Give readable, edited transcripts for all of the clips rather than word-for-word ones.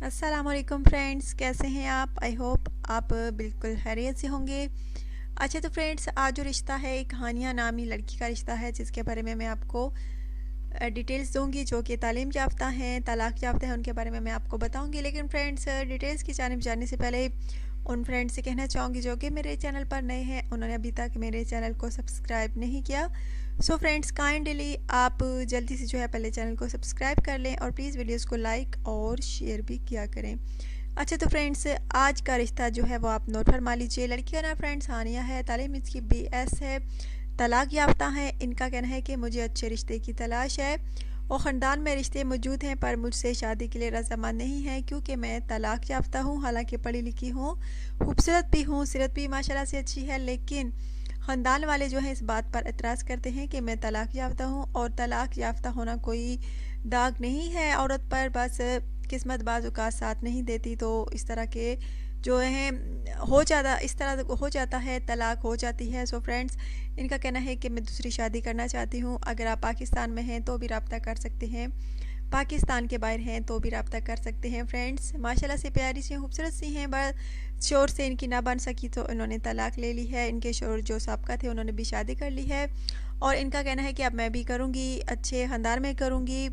अस्सलाम वालेकुम फ्रेंड्स, कैसे हैं आप? आई होप आप बिल्कुल खैरियत से होंगे। अच्छा तो फ्रेंड्स, आज जो रिश्ता है एक हानिया नामी लड़की का रिश्ता है, जिसके बारे में मैं आपको डिटेल्स दूंगी। जो कि तालीम याफ्ता हैं, तलाक याफ्ता हैं, उनके बारे में मैं आपको बताऊंगी। लेकिन फ्रेंड्स, डिटेल्स की जानिब जाने से पहले उन फ्रेंड्स से कहना चाहूँगी जो कि मेरे चैनल पर नए हैं, उन्होंने अभी तक मेरे चैनल को सब्सक्राइब नहीं किया। सो फ्रेंड्स, काइंडली आप जल्दी से जो है पहले चैनल को सब्सक्राइब कर लें और प्लीज़ वीडियोस को लाइक और शेयर भी किया करें। अच्छा तो फ्रेंड्स, आज का रिश्ता जो है वो आप नोट फरमा लीजिए। लड़की का नाम फ्रेंड्स हानिया है, तालीम इसकी BS है, तलाक याफ्ता है। इनका कहना है कि मुझे अच्छे रिश्ते की तलाश है और ख़ानदान में रिश्ते मौजूद हैं, पर मुझसे शादी के लिए रजामंद नहीं है क्योंकि मैं तलाक याफ्ता हूँ। हालांकि पढ़ी लिखी हूँ, खूबसूरत भी हूँ, सीरत भी माशाल्लाह से अच्छी है, लेकिन ख़ानदान वाले जो हैं इस बात पर एतराज़ करते हैं कि मैं तलाक याफ्ता हूँ। और तलाक याफ्ता होना कोई दाग नहीं है औरत पर, बस किस्मत बाज़ औक़ात साथ नहीं देती, तो इस तरह के जो है इस तरह हो जाता है, तलाक हो जाती है। सो फ्रेंड्स, इनका कहना है कि मैं दूसरी शादी करना चाहती हूँ। अगर आप पाकिस्तान में हैं तो भी रब्ता कर सकते हैं, पाकिस्तान के बाहर हैं तो भी रब्ता कर सकते हैं। फ्रेंड्स, माशाल्लाह से प्यारी सी खूबसूरत सी हैं, बस शोर से इनकी ना बन सकी तो इन्होंने तलाक ले ली है। इनके शोर जो साबका थे उन्होंने भी शादी कर ली है और इनका कहना है कि अब मैं भी करूँगी, अच्छे ख़ानदान में करूँगी।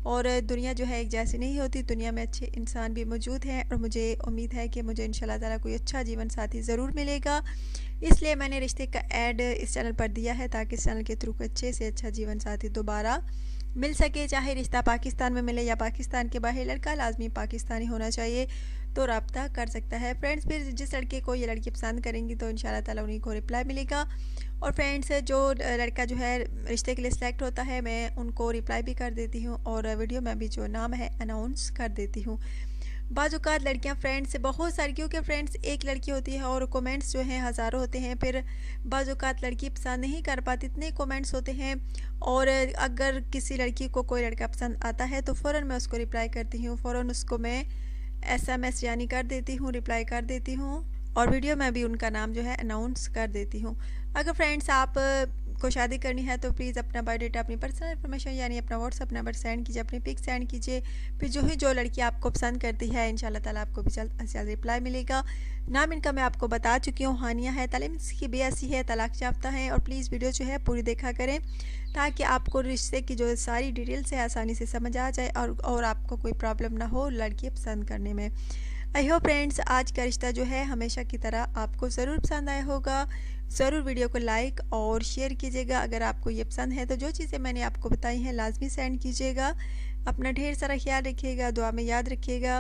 और दुनिया जो है एक जैसी नहीं होती, दुनिया में अच्छे इंसान भी मौजूद हैं और मुझे उम्मीद है कि मुझे इंशाल्लाह ताला कोई अच्छा जीवन साथी ज़रूर मिलेगा। इसलिए मैंने रिश्ते का ऐड इस चैनल पर दिया है ताकि इस चैनल के थ्रू अच्छे से अच्छा जीवन साथी दोबारा मिल सके। चाहे रिश्ता पाकिस्तान में मिले या पाकिस्तान के बाहर, लड़का लाजमी पाकिस्तानी होना चाहिए तो रब्ता कर सकता है। फ्रेंड्स, फिर जिस लड़के को ये लड़की पसंद करेंगी तो इंशाल्लाह ताला उन्हीं को रिप्लाई मिलेगा। और फ्रेंड्स, जो लड़का जो है रिश्ते के लिए सिलेक्ट होता है, मैं उनको रिप्लाई भी कर देती हूँ और वीडियो में भी जो नाम है अनाउंस कर देती हूँ। बाज़-औक़ात लड़कियाँ फ्रेंड्स बहुत सारी, क्योंकि फ्रेंड्स एक लड़की होती है और कमेंट्स जो हैं हज़ारों होते हैं, फिर बाज़-औक़ात लड़की पसंद नहीं कर पाती, इतने कमेंट्स होते हैं। और अगर किसी लड़की को कोई लड़का पसंद आता है तो फ़ौरन मैं उसको रिप्लाई करती हूँ, फ़ौरन उसको मैं SMS यानी कर देती हूँ, रिप्लाई कर देती हूँ और वीडियो में भी उनका नाम जो है अनाउंस कर देती हूँ। अगर फ्रेंड्स आप को शादी करनी है तो प्लीज़ अपना बायोडाटा, अपनी पर्सनल इन्फॉर्मेशन यानी अपना व्हाट्सअप नंबर सेंड कीजिए, अपनी पिक सेंड कीजिए। फिर जो लड़की आपको पसंद करती है इंशाल्लाह ताला आपको भी जल्द से जल्द रिप्लाई मिलेगा। नाम इनका मैं आपको बता चुकी हूँ, हानिया है, तालीम इसकी BS है, तलाक याफ्ता है। और प्लीज़ वीडियो जो है पूरी देखा करें ताकि आपको रिश्ते की जो सारी डिटेल्स है आसानी से समझ आ जाए और आपको कोई प्रॉब्लम ना हो लड़की पसंद करने में। आई होप फ्रेंड्स, आज का रिश्ता जो है हमेशा की तरह आपको ज़रूर पसंद आया होगा। ज़रूर वीडियो को लाइक और शेयर कीजिएगा। अगर आपको ये पसंद है तो जो चीज़ें मैंने आपको बताई हैं लाजमी सेंड कीजिएगा। अपना ढेर सारा ख्याल रखिएगा, दुआ में याद रखिएगा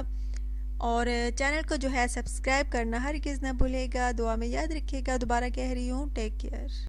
और चैनल को जो है सब्सक्राइब करना हरगिज़ ना भूलिएगा। दुआ में याद रखिएगा। दोबारा कह रही हूँ, टेक केयर।